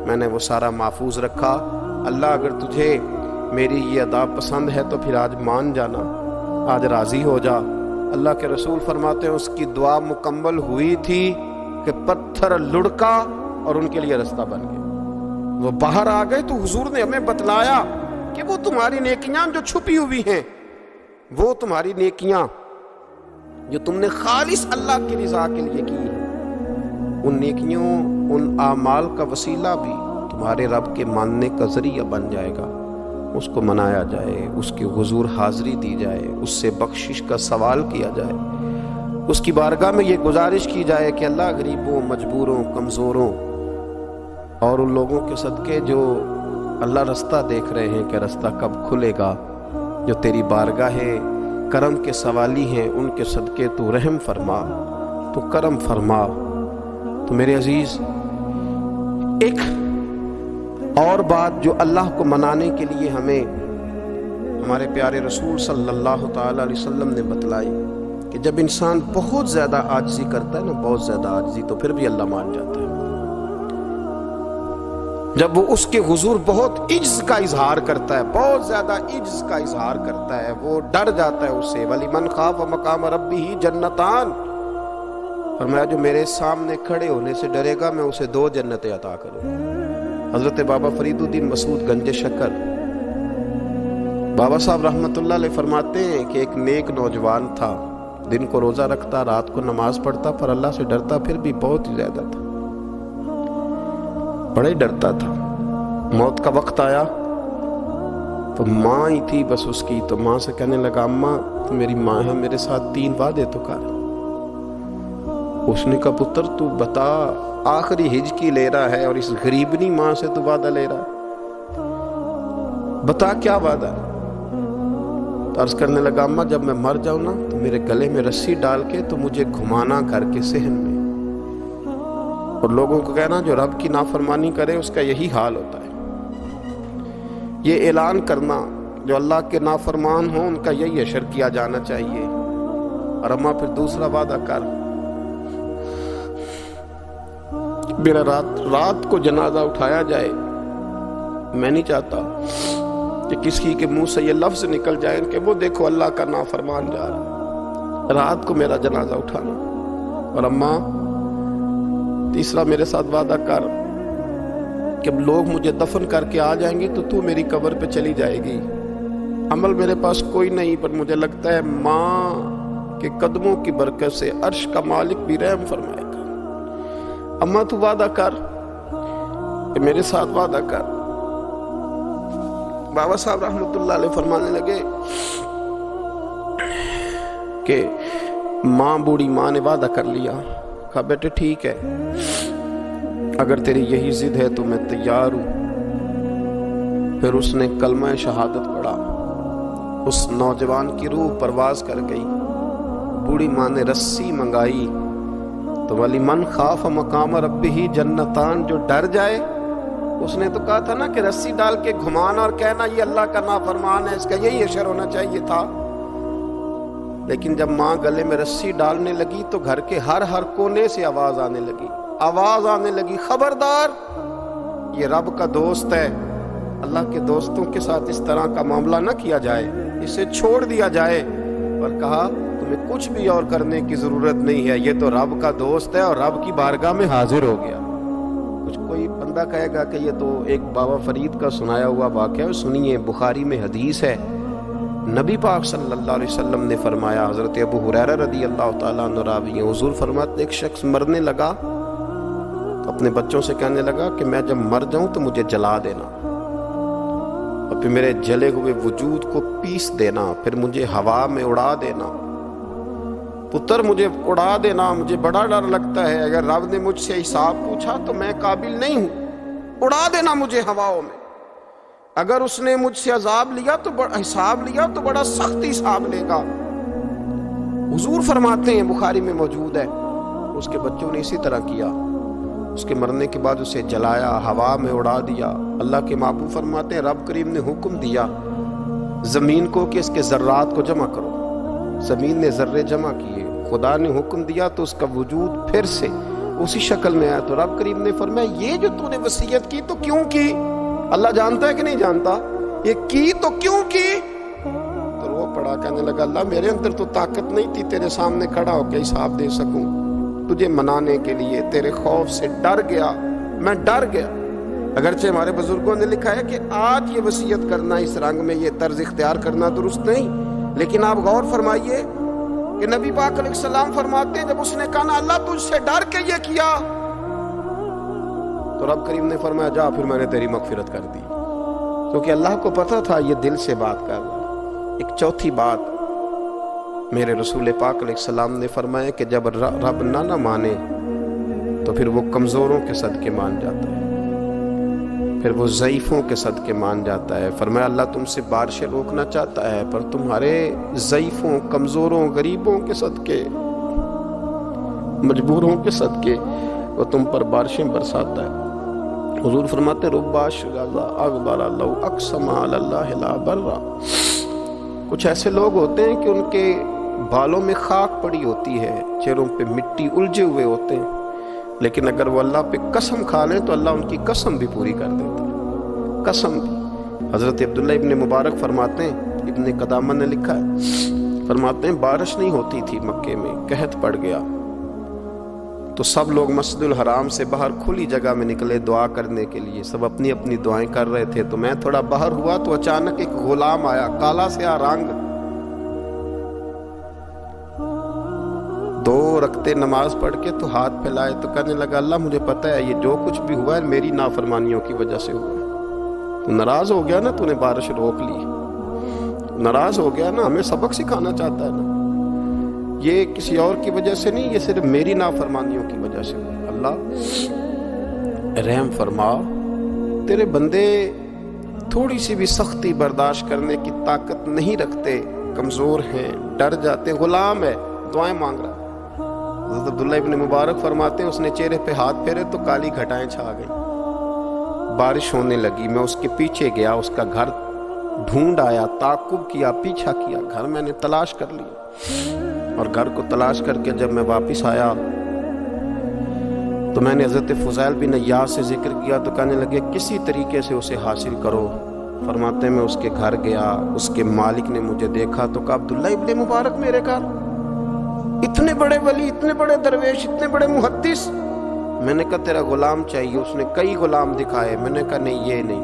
میں نے وہ سارا محفوظ رکھا۔ اللہ اگر تجھے میری یہ ادا پسند ہے تو پھر آج مان جانا، آج راضی ہو جا۔ اللہ کے رسول فرماتے ہیں اس کی دعا مکمل ہوئی تھی کہ پتھر لڑکا اور ان کے لیے رستہ بن گیا۔ وہ باہر آ گئے تو حضور نے ہمیں بتلایا کہ وہ تمہاری نیکیاں جو چھپی ہوئی ہیں، وہ تمہاری نیکیاں جو تم نے خالص اللہ کی رضا کے لیے کی ہیں، ان نیکیوں، ان اعمال کا وسیلہ بھی تمہارے رب کے ماننے کا ذریعہ بن جائے گا۔ اس کو منایا جائے، اس کے حضور حاضری دی جائے، اس سے بخشش کا سوال کیا جائے، اس کی بارگاہ میں یہ گزارش کی جائے کہ اللہ غریبوں، مجبوروں، کمزوروں اور ان لوگوں کے صدقے جو اللہ رستہ دیکھ رہے ہیں کہ رستہ کب کھلے گا، جو تیری بارگاہ کرم کے سوالی ہیں، ان کے صدقے تو رحم فرما، تو کرم فرما۔ تو میرے عزیز، ایک اور بات جو اللہ کو منانے کے لیے ہمیں ہمارے پیارے رسول صلی اللہ تعالی علیہ وسلم نے بتلائی کہ جب انسان بہت زیادہ عاجزی کرتا ہے نا، بہت زیادہ عاجزی، تو پھر بھی اللہ مان جاتا ہے۔ جب وہ اس کے حضور بہت عجز کا اظہار کرتا ہے، بہت زیادہ عجز کا اظہار کرتا ہے، وہ ڈر جاتا ہے اس سے۔ وَلِمَنْ خَافَ مَقَامَ رَبِّهِ جَنَّتَانِ، فرمایا جو میرے سامنے کھڑے ہونے سے ڈرے گا میں اسے 2 جنتیں عطا کروں۔ حضرت بابا فرید الدین مسعود گنج شکر بابا صاحب رحمۃ اللہ علیہ فرماتے ہیں کہ ایک نیک نوجوان تھا، دن کو روزہ رکھتا، رات کو نماز پڑھتا، پر اللہ سے ڈرتا پھر بھی بہت ہی زیادہ تھا، بڑا ہی ڈرتا تھا۔ موت کا وقت آیا تو ماں ہی تھی بس اس کی، تو ماں سے کہنے لگا اماں تو میری ماں ہے، میرے ساتھ 3 وعدے تو کر۔ اس نے کہا پتر تو بتا، آخری ہج کی لے رہا ہے اور اس غریبنی ماں سے تو وعدہ لے رہا ہے، بتا کیا وعدہ ہے؟ تو عرض کرنے لگا اماں جب میں مر جاؤں نا تو میرے گلے میں رسی ڈال کے تو مجھے گھمانا گھر کے صحن میں، اور لوگوں کو کہنا جو رب کی نافرمانی کرے اس کا یہی حال ہوتا ہے۔ یہ اعلان کرنا جو اللہ کے نافرمان ہوں ان کا یہی اشر کیا جانا چاہیے۔ اور اماں پھر دوسرا وعدہ کر، میرا رات کو جنازہ اٹھایا جائے، میں نہیں چاہتا کہ کسی کے منہ سے یہ لفظ نکل جائے کہ وہ دیکھو اللہ کا نافرمان جا رہا، رات کو میرا جنازہ اٹھانا۔ اور اماں تیسرا میرے ساتھ وعدہ کر کہ لوگ مجھے دفن کر کے آ جائیں گے تو میری قبر پہ چلی جائے گی، عمل میرے پاس کوئی نہیں، پر مجھے لگتا ہے ماں کے قدموں کی برکت سے عرش کا مالک بھی رحم فرمائے گا۔ اماں تو وعدہ کر کہ میرے ساتھ وعدہ کر۔ بابا صاحب رحمۃ اللہ علیہ فرمانے لگے کہ ماں، بوڑھی ماں نے وعدہ کر لیا۔ کہا بیٹے ٹھیک ہے، اگر تیری یہی ضد ہے تو میں تیار ہوں۔ پھر اس نے کلمہ شہادت پڑھا، اس نوجوان کی روح پرواز کر گئی۔ بوڑھی ماں نے رسی منگائی تو وَلِمَنْ خَافَ مَقَامَ رَبِّهِ جَنَّتَانِ، جو ڈر جائے، اس نے تو کہا تھا نا کہ رسی ڈال کے گھمانا اور کہنا یہ اللہ کا نافرمان ہے، اس کا یہی اشر ہونا چاہیے تھا۔ لیکن جب ماں گلے میں رسی ڈالنے لگی تو گھر کے ہر کونے سے آواز آنے لگی، خبردار یہ رب کا دوست ہے، اللہ کے دوستوں کے ساتھ اس طرح کا معاملہ نہ کیا جائے، اسے چھوڑ دیا جائے۔ اور کہا تمہیں کچھ بھی اور کرنے کی ضرورت نہیں ہے، یہ تو رب کا دوست ہے اور رب کی بارگاہ میں حاضر ہو گیا۔ کچھ کوئی بندہ کہے گا کہ یہ تو ایک بابا فرید کا سنایا ہوا واقعہ ہے، سنیے، بخاری میں حدیث ہے، نبی پاک صلی اللہ علیہ وسلم نے فرمایا، حضرت ابو ہریرہ رضی اللہ تعالیٰ عنہ راوی ہیں، حضور فرماتے ایک شخص مرنے لگا تو اپنے بچوں سے کہنے لگا کہ میں جب مر جاؤں تو مجھے جلا دینا، اور پھر میرے جلے ہوئے وجود کو پیس دینا، پھر مجھے ہوا میں اڑا دینا۔ پتر مجھے اڑا دینا، مجھے بڑا ڈر لگتا ہے، اگر رب نے مجھ سے حساب پوچھا تو میں قابل نہیں ہوں، اڑا دینا مجھے ہواؤں میں۔ اگر اس نے مجھ سے عذاب لیا تو حساب لیا تو بڑا سخت حساب لے گا۔ حضور فرماتے ہیں، بخاری میں موجود ہے، اس کے بچوں نے اسی طرح کیا، اس کے مرنے کے بعد اسے جلایا، ہوا میں اڑا دیا۔ اللہ کے محبوب فرماتے ہیں رب کریم نے حکم دیا زمین کو کہ اس کے ذرات کو جمع کرو، زمین نے ذرے جمع کیے، خدا نے حکم دیا تو اس کا وجود پھر سے اسی شکل میں آیا۔ تو رب کریم نے فرمایا یہ جو تو نے وصیت کی تو کیوں کی؟ اللہ جانتا ہے کہ نہیں جانتا؟ یہ کی تو کیوں کی؟ تو وہ پڑا، کہنے لگا اللہ میرے اندر تو طاقت نہیں تھی تیرے سامنے کھڑا ہو کے حساب دے سکوں، تجھے منانے کے لیے تیرے خوف سے ڈر گیا، میں ڈر گیا۔ اگرچہ ہمارے بزرگوں نے لکھا ہے کہ آج یہ وصیت کرنا، اس رنگ میں یہ طرز اختیار کرنا درست نہیں، لیکن آپ غور فرمائیے کہ نبی پاک علیہ السلام فرماتے ہیں جب اس نے کہا نا اللہ تجھ سے ڈر کے یہ کیا، تو رب کریم نے فرمایا جا پھر میں نے تیری مغفرت کر دی، کیونکہ اللہ کو پتا تھا یہ دل سے بات کر رہا ہے۔ ایک چوتھی بات میرے رسول پاک علیہ السلام نے فرمایا کہ جب رب نہ مانے تو پھر وہ کمزوروں کے صدقے مان جاتا ہے، پھر وہ ضعیفوں کے صدقے مان جاتا ہے۔ فرمایا اللہ تم سے بارشیں روکنا چاہتا ہے پر تمہارے ضعیفوں، کمزوروں، غریبوں کے صدقے، مجبوروں کے صدقے وہ تم پر بارشیں برساتا ہے۔ حضور فرماتے ربا شغذا اغبر لو اقسم علی اللہ لا برا، کچھ ایسے لوگ ہوتے ہیں کہ ان کے بالوں میں خاک پڑی ہوتی ہے، چہروں پہ مٹی الجھے ہوئے ہوتے ہیں، لیکن اگر وہ اللہ پہ قسم کھا لیں تو اللہ ان کی قسم بھی پوری کر دیتا ہے، قسم بھی۔ حضرت عبداللہ ابن مبارک فرماتے ہیں، ابن قدامہ نے لکھا ہے، فرماتے ہیں بارش نہیں ہوتی تھی مکے میں، قحط پڑ گیا تو سب لوگ مسجد الحرام سے باہر کھلی جگہ میں نکلے دعا کرنے کے لیے، سب اپنی اپنی دعائیں کر رہے تھے، تو میں تھوڑا باہر ہوا تو اچانک ایک غلام آیا، کالا سیاہ رنگ، 2 رکعتیں نماز پڑھ کے تو ہاتھ پھیلائے تو کہنے لگا اللہ مجھے پتہ ہے یہ جو کچھ بھی ہوا ہے میری نافرمانیوں کی وجہ سے ہوا ہے، تو ناراض ہو گیا نا، تو نے بارش روک لی، ناراض ہو گیا نا، ہمیں سبق سکھانا چاہتا ہے نا، یہ کسی اور کی وجہ سے نہیں، یہ صرف میری نافرمانیوں کی وجہ سے ہوا۔ اللہ رحم فرما، تیرے بندے تھوڑی سی بھی سختی برداشت کرنے کی طاقت نہیں رکھتے، کمزور ہیں، ڈر جاتے، غلام ہے، دعائیں مانگ رہا ہے۔ حضرت عبداللہ ابن مبارک فرماتے ہیں اس نے چہرے پہ ہاتھ پھیرے تو کالی گھٹائیں چھا گئیں، بارش ہونے لگی، میں اس کے پیچھے گیا، اس کا گھر ڈھونڈ آیا، تعقب کیا، پیچھا کیا، گھر میں نے تلاش کر لیا، اور گھر کو تلاش کر کے جب میں واپس آیا تو میں نے حضرت فضیل بن عیاض سے ذکر کیا تو کہنے لگے کسی طریقے سے اسے حاصل کرو۔ فرماتے ہیں میں اس کے گھر گیا، اس کے مالک نے مجھے دیکھا تو کہا عبداللہ ابن مبارک میرے گھر، اتنے بڑے ولی، اتنے بڑے درویش، اتنے بڑے محدث۔ میں نے کہا تیرا غلام چاہیے، اس نے کئی غلام دکھائے، میں نے کہا نہیں یہ نہیں،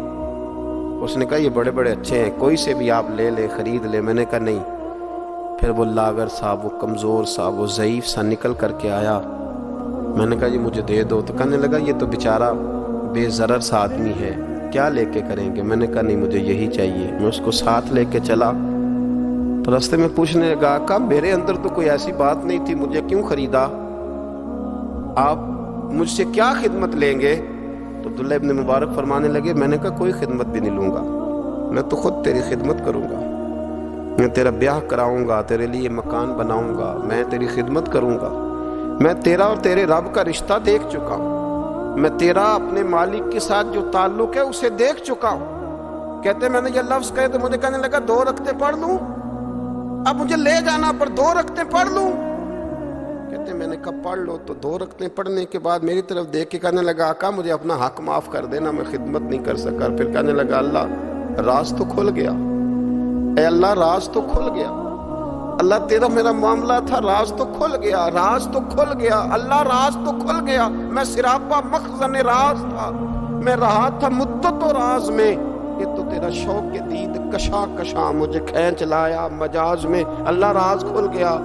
اس نے کہا یہ بڑے بڑے اچھے ہیں، کوئی سے بھی آپ لے لے، خرید لے، میں نے کہا نہیں۔ پھر وہ لاغر صاحب، وہ کمزور صاحب، وہ ضعیف سا نکل کر کے آیا، میں نے کہا یہ مجھے دے دو، تو کہنے لگا یہ تو بیچارہ بے ضرر سا آدمی ہے، کیا لے کے کریں گے؟ میں نے کہا نہیں مجھے یہی چاہیے۔ میں اس کو ساتھ لے کے چلا تو راستے میں پوچھنے لگا کہ میرے اندر تو کوئی ایسی بات نہیں تھی، مجھے کیوں خریدا؟ آپ مجھ سے کیا خدمت لیں گے؟ تو عبداللہ ابن مبارک فرمانے لگے میں نے کہا کوئی خدمت بھی نہیں لوں گا، میں تو خود تیری خدمت کروں گا، میں تیرا بیاہ کراؤں گا، تیرے لیے مکان بناؤں گا، میں تیری خدمت کروں گا، میں تیرا اور تیرے رب کا رشتہ دیکھ چکا ہوں، میں تیرا اپنے مالک کے ساتھ جو تعلق ہے اسے دیکھ چکا ہوں۔ کہتے میں نے یہ لفظ کہے تو مجھے کہنے لگا 2 رکعتیں پڑھ لوں، اب مجھے لے جانا پر 2 رکعتیں پڑھ لوں؟ کہتے میں نے کہا پڑھ لو۔ تو 2 رکعتیں پڑھنے کے بعد میری طرف دیکھ کے کہنے لگا آقا مجھے اپنا حق معاف کر دینا، میں خدمت نہیں کر سکا۔ پھر کہنے لگا اللہ راز تو کھل گیا، اے اللہ راز تو کھل گیا، اللہ تیرا میرا معاملہ تھا، راز تو کھل گیا، راز تو کھل گیا، اللہ راز تو کھل گیا، میں سراپا مخزن راز تھا، میں رہا تھا مدت و راز میں، یہ تو تیرا شوق کے دید کشاں کشاں مجھے کھینچ لایا مجاز میں، اللہ راز کھل گیا۔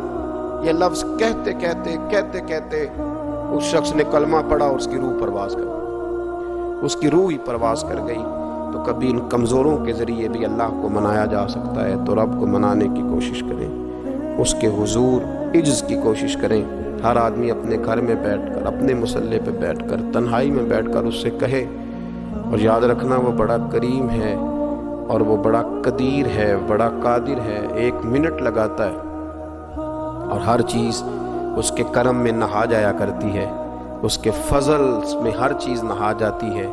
یہ لفظ کہتے کہتے کہتے کہتے اس شخص نے کلمہ پڑھا اور اس کی روح پرواز کر گئی، اس کی روح ہی پرواز کر گئی۔ تو کبھی ان کمزوروں کے ذریعے بھی اللہ کو منایا جا سکتا ہے، تو رب کو منانے کی کوشش کریں، اس کے حضور عجز کی کوشش کریں۔ ہر آدمی اپنے گھر میں بیٹھ کر، اپنے مصلے پہ بیٹھ کر، تنہائی میں بیٹھ کر اس سے کہے، اور یاد رکھنا وہ بڑا کریم ہے اور وہ بڑا قدیر ہے، بڑا قادر ہے، 1 منٹ لگاتا ہے اور ہر چیز اس کے کرم میں نہا جایا کرتی ہے، اس کے فضل میں ہر چیز نہا جاتی ہے۔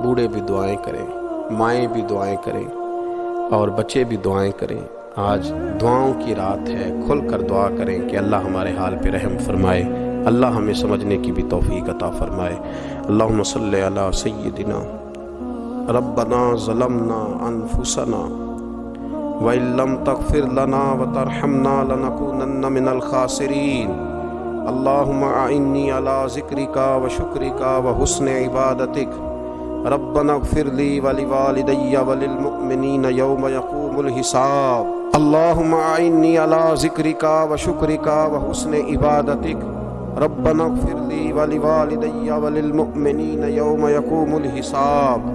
بوڑھے بھی دعائیں کریں، مائیں بھی دعائیں کریں اور بچے بھی دعائیں کریں۔ آج دعاؤں کی رات ہے، کھل کر دعا کریں کہ اللہ ہمارے حال پہ رحم فرمائے، اللہ ہمیں سمجھنے کی بھی توفیق عطا فرمائے۔ اللہم صلی علی سیدنا ربنا ظلمنا انفسنا وَإِن لَّمْ تَغْفِرْ لَنَا وَتَرْحَمْنَا لَنَكُونَنَّ مِنَ الْخَاسِرِينَ اللهم أعني على ذكرك وشكرك وحسن عبادتك ربنا اغفر لي ولوالدي وللمؤمنين يوم يقوم الحساب اللهم أعني على ذكرك وشكرك وحسن عبادتك ربنا اغفر لي ولوالدي وللمؤمنين يوم يقوم الحساب۔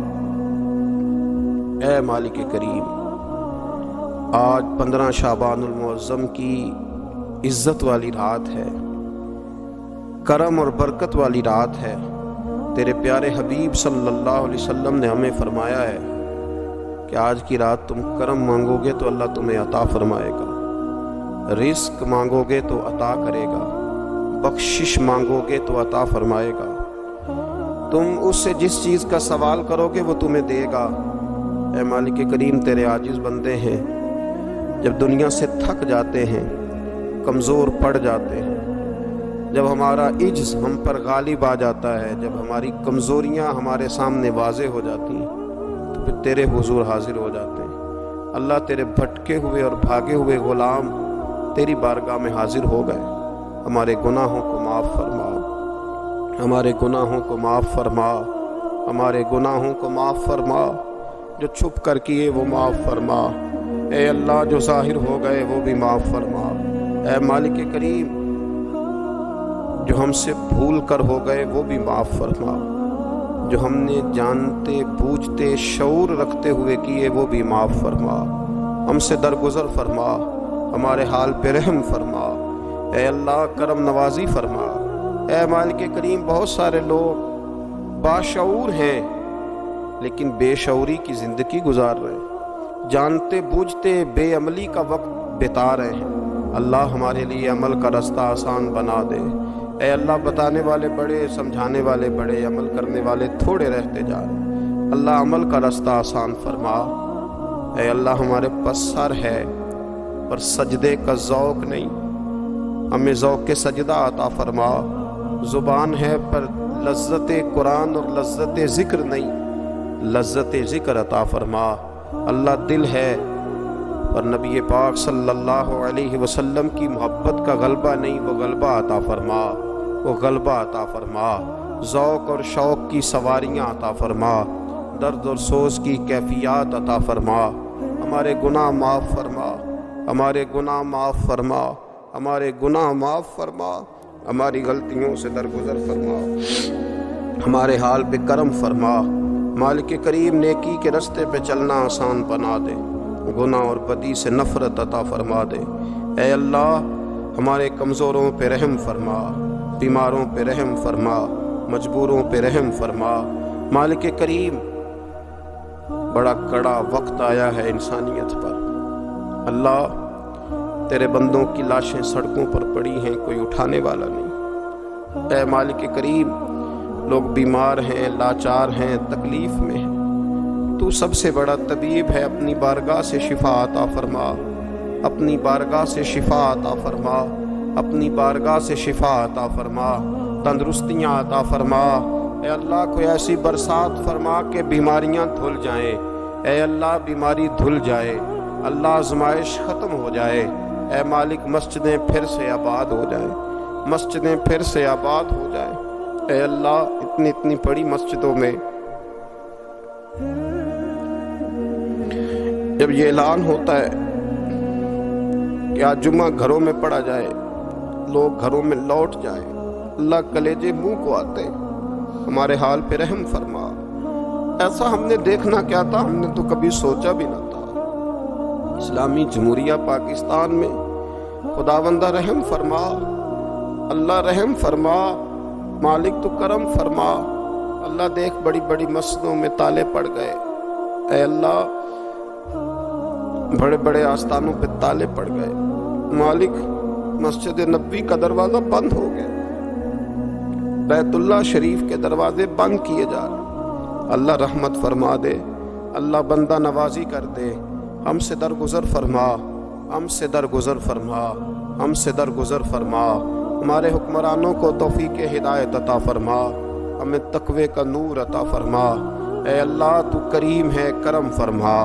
اے مالک کریم، آج 15 شعبان المعظم کی عزت والی رات ہے، کرم اور برکت والی رات ہے۔ تیرے پیارے حبیب صلی اللہ علیہ وسلم نے ہمیں فرمایا ہے کہ آج کی رات تم کرم مانگو گے تو اللہ تمہیں عطا فرمائے گا، رزق مانگو گے تو عطا کرے گا، بخشش مانگو گے تو عطا فرمائے گا، تم اس سے جس چیز کا سوال کرو گے وہ تمہیں دے گا۔ اے مالک کریم، تیرے عاجز بندے ہیں، جب دنیا سے تھک جاتے ہیں، کمزور پڑ جاتے ہیں، جب ہمارا عجز ہم پر غالب آ جاتا ہے، جب ہماری کمزوریاں ہمارے سامنے واضح ہو جاتی ہیں تو پھر تیرے حضور حاضر ہو جاتے ہیں۔ اللہ، تیرے بھٹکے ہوئے اور بھاگے ہوئے غلام تیری بارگاہ میں حاضر ہو گئے۔ ہمارے گناہوں کو معاف فرما، ہمارے گناہوں کو معاف فرما، ہمارے گناہوں کو معاف فرما، جو چھپ کر کیے وہ معاف فرما۔ اے اللہ، جو ظاہر ہو گئے وہ بھی معاف فرما۔ اے مالک کریم، جو ہم سے بھول کر ہو گئے وہ بھی معاف فرما، جو ہم نے جانتے بوجھتے شعور رکھتے ہوئے کیے وہ بھی معاف فرما۔ ہم سے درگزر فرما، ہمارے حال پہ رحم فرما۔ اے اللہ، کرم نوازی فرما۔ اے مالک کریم، بہت سارے لوگ باشعور ہیں لیکن بے شعوری کی زندگی گزار رہے ہیں، جانتے بوجھتے بے عملی کا وقت بتا رہے ہیں۔ اللہ، ہمارے لیے عمل کا رستہ آسان بنا دے۔ اے اللہ، بتانے والے بڑے، سمجھانے والے بڑے، عمل کرنے والے تھوڑے رہتے جا رہے۔ اللہ، عمل کا رستہ آسان فرما۔ اے اللہ، ہمارے پاس سر ہے پر سجدے کا ذوق نہیں، ہمیں ذوق کے سجدہ عطا فرما۔ زبان ہے پر لذت قرآن اور لذت ذکر نہیں، لذت ذکر عطا فرما۔ اللہ، دل ہے پر نبی پاک صلی اللہ علیہ وسلم کی محبت کا غلبہ نہیں، وہ غلبہ عطا فرما، وہ غلبہ عطا فرما۔ ذوق اور شوق کی سواریاں عطا فرما، درد اور سوز کی کیفیات عطا فرما۔ ہمارے گناہ معاف فرما، ہمارے گناہ معاف فرما، ہمارے گناہ معاف فرما، ہماری غلطیوں سے درگزر فرما، ہمارے حال پہ کرم فرما۔ مالک کریم، نیکی کے رستے پہ چلنا آسان بنا دے، گناہ اور بدی سے نفرت عطا فرما دے۔ اے اللہ، ہمارے کمزوروں پہ رحم فرما، بیماروں پہ رحم فرما، مجبوروں پہ رحم فرما۔ مالک کریم، بڑا کڑا وقت آیا ہے انسانیت پر۔ اللہ، تیرے بندوں کی لاشیں سڑکوں پر پڑی ہیں، کوئی اٹھانے والا نہیں۔ اے مالک کریم، لوگ بیمار ہیں، لاچار ہیں، تکلیف میں ہیں، تو سب سے بڑا طبیب ہے۔ اپنی بارگاہ سے شفا عطا فرما، اپنی بارگاہ سے شفا عطا فرما، اپنی بارگاہ سے شفا عطا فرما، تندرستیاں عطا فرما۔ اے اللہ، کوئی ایسی برسات فرما کہ بیماریاں دھل جائیں۔ اے اللہ، بیماری دھل جائے، اللہ آزمائش ختم ہو جائے۔ اے مالک، مسجدیں پھر سے آباد ہو جائیں، مسجدیں پھر سے آباد ہو جائیں۔ اے اللہ، اتنی بڑی مسجدوں میں جب یہ اعلان ہوتا ہے کہ آج جمعہ گھروں میں پڑھا جائے، لوگ گھروں میں لوٹ جائیں، اللہ کلیجے منہ کو آتے۔ ہمارے حال پہ رحم فرما۔ ایسا ہم نے دیکھنا کیا تھا، ہم نے تو کبھی سوچا بھی نہ تھا۔ اسلامی جمہوریہ پاکستان میں خداوندہ رحم فرما، اللہ رحم فرما، مالک تو کرم فرما۔ اللہ، دیکھ بڑی بڑی مسجدوں میں تالے پڑ گئے۔ اے اللہ، بڑے بڑے آستانوں پہ تالے پڑ گئے۔ مالک، مسجد نبوی کا دروازہ بند ہو گیا، بیت اللہ شریف کے دروازے بند کیے جا رہے۔ اللہ رحمت فرما دے، اللہ بندہ نوازی کر دے، ہم سے درگزر فرما، ہم سے درگزر فرما، ہم سے درگزر فرما۔ ہمارے حکمرانوں کو توفیق ہدایت عطا فرما، ہمیں تقوی کا نور عطا فرما۔ اے اللہ، تو کریم ہے، کرم فرما۔